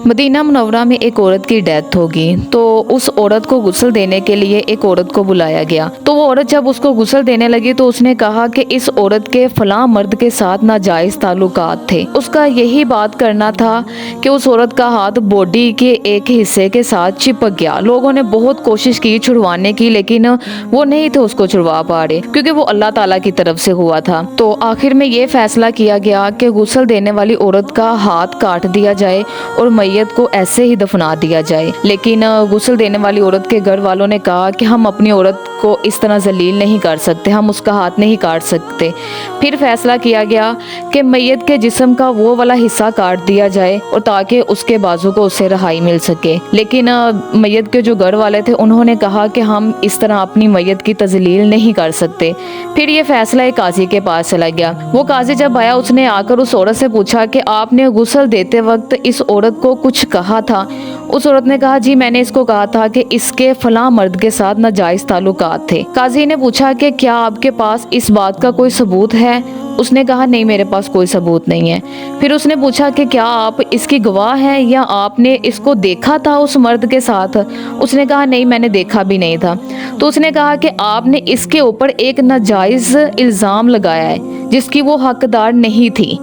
Medina Munawwara में एक औरत की डेथ होगी तो उस औरत को गुस्ल देने के लिए एक औरत को बुलाया गया। तो वो औरत जब उसको गुस्ल देने लगी तो उसने कहा कि इस औरत के फलां मर्द के साथ नाजायज ताल्लुकात थे। उसका यही बात करना था कि उस औरत का हाथ बॉडी के एक हिस्से के साथ चिपक गया। लोगों ने बहुत कोशिश की छुड़वाने की, लेकिन वो नहीं थे उसको छुड़वा पा रहे क्योंकि वो अल्लाह ताला की तरफ से हुआ था। तो आखिर में ये फैसला किया गया कि गुस्ल देने वाली औरत का हाथ काट दिया जाए और मैयत को ऐसे ही दफना दिया जाए। लेकिन गुस्ल देने वाली औरत के घर वालों ने कहा कि हम अपनी औरत को इस तरह जलील नहीं कर सकते, हम उसका हाथ नहीं काट सकते। फिर फैसला किया गया कि मैयत के जिस्म का वो वाला हिस्सा काट दिया जाए और ताकि उसके बाजू को उससे रहाई मिल सके। लेकिन मैयत के जो घर वाले थे उन्होंने कहा कि हम इस तरह अपनी मैयत की तजलील नहीं कर सकते। फिर ये फैसला एक काजी के पास चला गया। वो काजी जब आया उसने आकर उस औरत से पूछा कि आपने गुस्ल देते वक्त इस औरत को कुछ कहा था? उस औरत ने कहा जी मैंने इसको कहा था कि इसके फलां मर्द के साथ नाजायज ताल्लुकात थे। काजी ने पूछा कि क्या आपके पास इस बात का कोई सबूत है? उसने कहा नहीं मेरे पास कोई सबूत नहीं है। फिर उसने पूछा कि क्या आप इसकी गवाह हैं या आपने इसको देखा था उस मर्द के साथ? उसने कहा नहीं मैंने देखा भी नहीं था। तो उसने कहा कि आपने इसके ऊपर एक नाजायज इल्ज़ाम लगाया है जिसकी वो हकदार नहीं थी,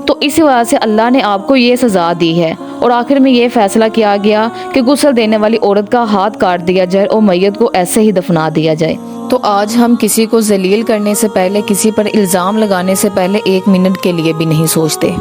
तो इस वजह से अल्लाह ने आपको ये सज़ा दी है। और आखिर में ये फैसला किया गया कि गुस्ल देने वाली औरत का हाथ काट दिया जाए और मैयत को ऐसे ही दफना दिया जाए। तो आज हम किसी को जलील करने से पहले, किसी पर इल्ज़ाम लगाने से पहले 1 मिनट के लिए भी नहीं सोचते।